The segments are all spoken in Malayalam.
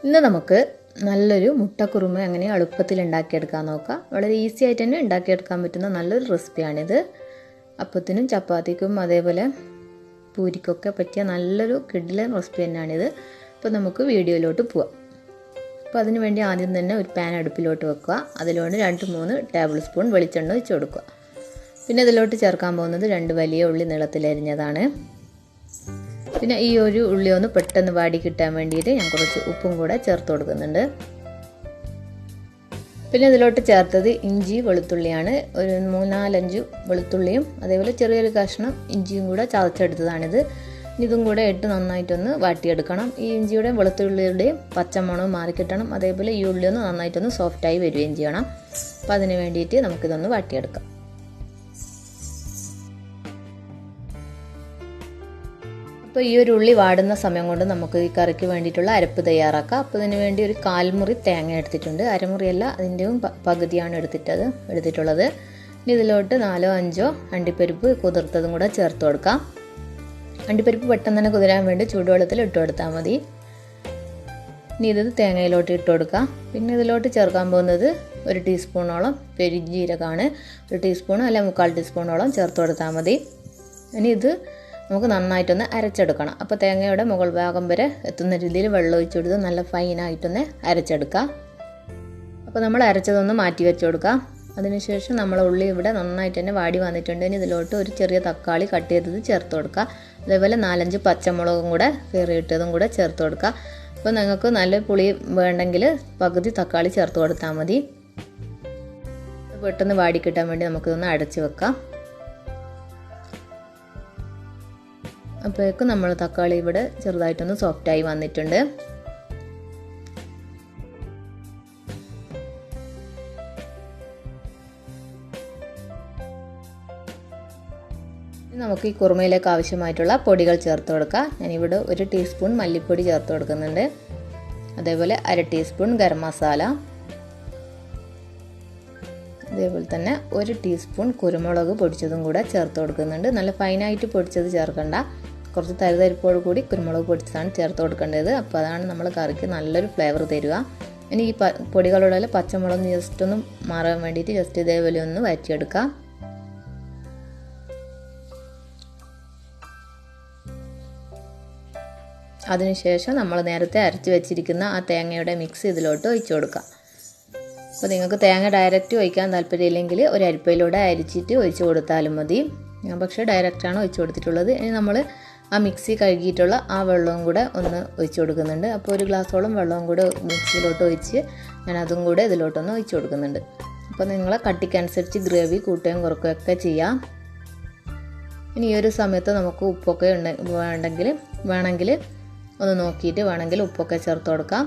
ഇന്ന് നമുക്ക് നല്ലൊരു മുട്ട കുറുമ എങ്ങനെ എളുപ്പത്തിൽ ഉണ്ടാക്കിയെടുക്കാൻ നോക്കാം. വളരെ ഈസി ആയിട്ട് തന്നെ ഉണ്ടാക്കിയെടുക്കാൻ പറ്റുന്ന നല്ലൊരു റെസിപ്പിയാണിത്. അപ്പത്തിനും ചപ്പാത്തിക്കും അതേപോലെ പൂരിക്കൊക്കെ പറ്റിയ നല്ലൊരു കിഡിലൻ റെസിപ്പി തന്നെയാണിത്. അപ്പോൾ നമുക്ക് വീഡിയോയിലോട്ട് പോവാം. അപ്പോൾ അതിന് വേണ്ടി ആദ്യം തന്നെ ഒരു പാൻ അടുപ്പിലോട്ട് വെക്കുക. അതിലോട്ട് 2-3 ടേബിൾ സ്പൂൺ വെളിച്ചെണ്ണ ഒഴിച്ച് കൊടുക്കുക. പിന്നെ ഇതിലോട്ട് ചേർക്കാൻ പോകുന്നത് 2 വലിയ ഉള്ളി നീളത്തിലരിഞ്ഞതാണ്. പിന്നെ ഈ ഒരു ഉള്ളി ഒന്ന് പെട്ടെന്ന് വാടി കിട്ടാൻ വേണ്ടിയിട്ട് ഞാൻ കുറച്ച് ഉപ്പും കൂടെ ചേർത്ത് കൊടുക്കുന്നുണ്ട്. പിന്നെ ഇതിലോട്ട് ചേർത്തത് ഇഞ്ചി വെളുത്തുള്ളിയാണ്. ഒരു 3-4 വെളുത്തുള്ളിയും അതേപോലെ ചെറിയൊരു കഷ്ണം ഇഞ്ചിയും കൂടെ ചതച്ചെടുത്തതാണിത്. ഇതും കൂടെ ഇട്ട് നന്നായിട്ടൊന്ന് വാട്ടിയെടുക്കണം. ഈ ഇഞ്ചിയുടെയും വെളുത്തുള്ളിയുടെയും പച്ചമണവും മാറിക്കിട്ടണം. അതേപോലെ ഈ ഉള്ളി ഒന്ന് നന്നായിട്ടൊന്ന് സോഫ്റ്റായി വരികയും ചെയ്യണം. അപ്പോൾ അതിന് വേണ്ടിയിട്ട് നമുക്കിതൊന്ന് വാട്ടിയെടുക്കാം. അപ്പോൾ ഈ ഒരു ഉള്ളി വാടുന്ന സമയം കൊണ്ട് നമുക്ക് ഈ കറിക്ക് വേണ്ടിയിട്ടുള്ള അരപ്പ് തയ്യാറാക്കാം. അപ്പോൾ ഇതിന് വേണ്ടി ഒരു 1/4 മുറി തേങ്ങ എടുത്തിട്ടുണ്ട്. അരമുറിയല്ല, അതിൻ്റെയും പകുതിയാണ് എടുത്തിട്ടുള്ളത്. ഇനി ഇതിലോട്ട് 4-5 അണ്ടിപ്പരിപ്പ് കുതിർത്തതും കൂടെ ചേർത്ത് കൊടുക്കാം. അണ്ടിപ്പരിപ്പ് പെട്ടെന്ന് തന്നെ കുതിരാൻ വേണ്ടി ചൂടുവെള്ളത്തിൽ ഇട്ട് കൊടുത്താൽ മതി. ഇനി ഇത് തേങ്ങയിലോട്ട് ഇട്ട് കൊടുക്കാം. പിന്നെ ഇതിലോട്ട് ചേർക്കാൻ പോകുന്നത് 1 ടീസ്പൂണോളം പെരുംജീരകമാണ്. 1 ടീസ്പൂൺ അല്ല 3/4 ടീസ്പൂണോളം ചേർത്ത് കൊടുത്താൽ മതി. ഇനി ഇത് നമുക്ക് നന്നായിട്ടൊന്ന് അരച്ചെടുക്കണം. അപ്പോൾ തേങ്ങയുടെ മുകൾ ഭാഗം വരെ എത്തുന്ന രീതിയിൽ വെള്ളം ഒഴിച്ചു കൊടുത്ത് നല്ല ഫൈനായിട്ടൊന്ന് അരച്ചെടുക്കാം. അപ്പോൾ നമ്മൾ അരച്ചതൊന്ന് മാറ്റി വെച്ച് കൊടുക്കാം. അതിനുശേഷം നമ്മൾ ഉള്ളി ഇവിടെ നന്നായിട്ട് തന്നെ വാടി വന്നിട്ടുണ്ട്. ഇനി ഇതിലോട്ട് ഒരു ചെറിയ തക്കാളി കട്ട് ചെയ്തത് ചേർത്ത് കൊടുക്കുക. അതേപോലെ 4-5 പച്ചമുളകും കൂടെ കീറിയിട്ടതും കൂടെ ചേർത്ത് കൊടുക്കുക. അപ്പോൾ നിങ്ങൾക്ക് നല്ല പുളി വേണ്ടെങ്കിൽ പകുതി തക്കാളി ചേർത്ത് കൊടുത്താൽ മതി. പെട്ടെന്ന് വാടി കിട്ടാൻ വേണ്ടി നമുക്കിതൊന്ന് അടച്ച് വെക്കാം. അപ്പോഴേക്കും നമ്മൾ തക്കാളി ഇവിടെ ചെറുതായിട്ടൊന്ന് സോഫ്റ്റായി വന്നിട്ടുണ്ട്. നമുക്ക് ഈ കുറുമയിലേക്ക് ആവശ്യമായിട്ടുള്ള പൊടികൾ ചേർത്ത് കൊടുക്കാം. ഞാനിവിടെ 1 ടീസ്പൂൺ മല്ലിപ്പൊടി ചേർത്ത് കൊടുക്കുന്നുണ്ട്. അതേപോലെ 1/2 ടീസ്പൂൺ ഗരം മസാല, അതേപോലെ തന്നെ 1 ടീസ്പൂൺ കുരുമുളക് പൊടിച്ചതും കൂടെ ചേർത്ത് കൊടുക്കുന്നുണ്ട്. നല്ല ഫൈനായിട്ട് പൊടിച്ചത് ചേർക്കണ്ട, കുറച്ച് തരിതരിപ്പോട് കൂടി കുരുമുളക് പൊടിച്ചതാണ് ചേർത്ത് കൊടുക്കേണ്ടത്. അപ്പോൾ അതാണ് നമ്മൾ കറിക്ക് നല്ലൊരു ഫ്ലേവർ തരിക. ഇനി ഈ പൊടികളുടെ പച്ചമുളക് ജസ്റ്റ് ഒന്ന് മാറാൻ വേണ്ടിയിട്ട് ജസ്റ്റ് ഇതേപോലെ ഒന്ന് വഴറ്റിയെടുക്കാം. അതിനുശേഷം നമ്മൾ നേരത്തെ അരച്ച് വെച്ചിരിക്കുന്ന ആ തേങ്ങയുടെ മിക്സ് ഇതിലോട്ട് ഒഴിച്ചു കൊടുക്കാം. അപ്പോൾ നിങ്ങൾക്ക് തേങ്ങ ഡയറക്റ്റ് ഒഴിക്കാൻ താല്പര്യമില്ലെങ്കിൽ ഒരു അരിപ്പയിലൂടെ അരിച്ചിട്ട് ഒഴിച്ച് കൊടുത്താലും മതി. ഞാൻ പക്ഷേ ഡയറക്റ്റാണ് ഒഴിച്ച് കൊടുത്തിട്ടുള്ളത്. ഇനി നമ്മൾ ആ മിക്സി കഴുകിയിട്ടുള്ള ആ വെള്ളവും കൂടെ ഒന്ന് ഒഴിച്ച് കൊടുക്കുന്നുണ്ട്. അപ്പോൾ 1 ഗ്ലാസോളം വെള്ളവും കൂടെ മിക്സിയിലോട്ട് ഒഴിച്ച് ഞാൻ അതും കൂടെ ഇതിലോട്ടൊന്ന് ഒഴിച്ച് കൊടുക്കുന്നുണ്ട്. അപ്പോൾ നിങ്ങളെ കട്ടിക്കനുസരിച്ച് ഗ്രേവി കൂട്ടുകയും കുറയ്ക്കുകയൊക്കെ ചെയ്യാം. ഇനി ഈ ഒരു സമയത്ത് നമുക്ക് ഉപ്പൊക്കെ വേണമെങ്കിൽ ഒന്ന് നോക്കിയിട്ട് വേണമെങ്കിൽ ഉപ്പൊക്കെ ചേർത്ത് കൊടുക്കാം.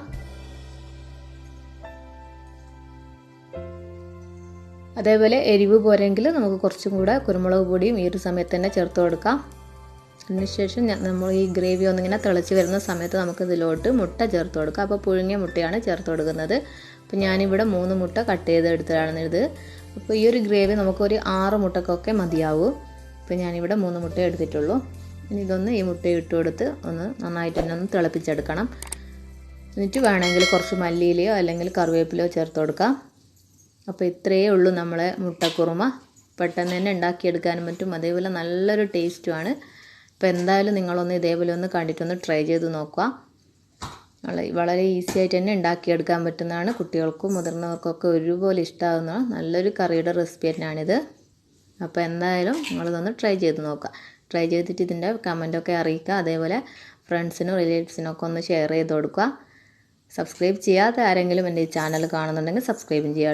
അതേപോലെ എരിവ് പോരെങ്കിൽ നമുക്ക് കുറച്ചും കൂടെ കുരുമുളക് പൊടിയും ഈ ഒരു സമയത്ത് തന്നെ ചേർത്ത് കൊടുക്കാം. അതിനുശേഷം നമ്മൾ ഈ ഗ്രേവി ഒന്നിങ്ങനെ തിളച്ച് വരുന്ന സമയത്ത് നമുക്ക് ഇതിലോട്ട് മുട്ട ചേർത്ത് കൊടുക്കാം. അപ്പോൾ പുഴുങ്ങിയ മുട്ടയാണ് ചേർത്ത് കൊടുക്കുന്നത്. അപ്പോൾ ഞാനിവിടെ 3 മുട്ട കട്ട് ചെയ്ത് എടുത്തതാണ് ഇത്. അപ്പോൾ ഈ ഒരു ഗ്രേവി നമുക്കൊരു 6 മുട്ടക്കൊക്കെ മതിയാവും. അപ്പോൾ ഞാനിവിടെ 3 മുട്ട എടുത്തിട്ടുള്ളൂ. ഇനി ഇതൊന്ന് ഈ മുട്ട ഇട്ട് കൊടുത്ത് ഒന്ന് നന്നായിട്ട് തന്നെ ഒന്ന് തിളപ്പിച്ചെടുക്കണം. എന്നിട്ട് വേണമെങ്കിൽ കുറച്ച് മല്ലിയിലയോ അല്ലെങ്കിൽ കറിവേപ്പിലയോ ചേർത്ത് കൊടുക്കാം. അപ്പോൾ ഇത്രയേ ഉള്ളൂ നമ്മളെ മുട്ടക്കുറുമ. പെട്ടെന്ന് തന്നെ ഉണ്ടാക്കിയെടുക്കാനും പറ്റും, അതേപോലെ നല്ലൊരു ടേസ്റ്റുമാണ്. അപ്പോൾ എന്തായാലും നിങ്ങളൊന്ന് ഇതേപോലെ ഒന്ന് കണ്ടിട്ടൊന്ന് ട്രൈ ചെയ്ത് നോക്കുക. വളരെ ഈസി ആയിട്ട് തന്നെ ഉണ്ടാക്കിയെടുക്കാൻ പറ്റുന്നതാണ്. കുട്ടികൾക്കും മുതിർന്നവർക്കൊക്കെ ഒരുപോലെ ഇഷ്ടമാകുന്ന നല്ലൊരു കറിയുടെ റെസിപ്പി തന്നെയാണിത്. അപ്പോൾ എന്തായാലും നിങ്ങളിതൊന്ന് ട്രൈ ചെയ്ത് നോക്കുക. ട്രൈ ചെയ്തിട്ട് ഇതിൻ്റെ കമൻറ്റൊക്കെ അറിയിക്കുക. അതേപോലെ ഫ്രണ്ട്സിനും റിലേറ്റീവ്സിനും ഒക്കെ ഒന്ന് ഷെയർ ചെയ്ത് കൊടുക്കുക. സബ്സ്ക്രൈബ് ചെയ്യാത്ത ആരെങ്കിലും എൻ്റെ ഈ ചാനൽ കാണുന്നുണ്ടെങ്കിൽ സബ്സ്ക്രൈബും ചെയ്യുക.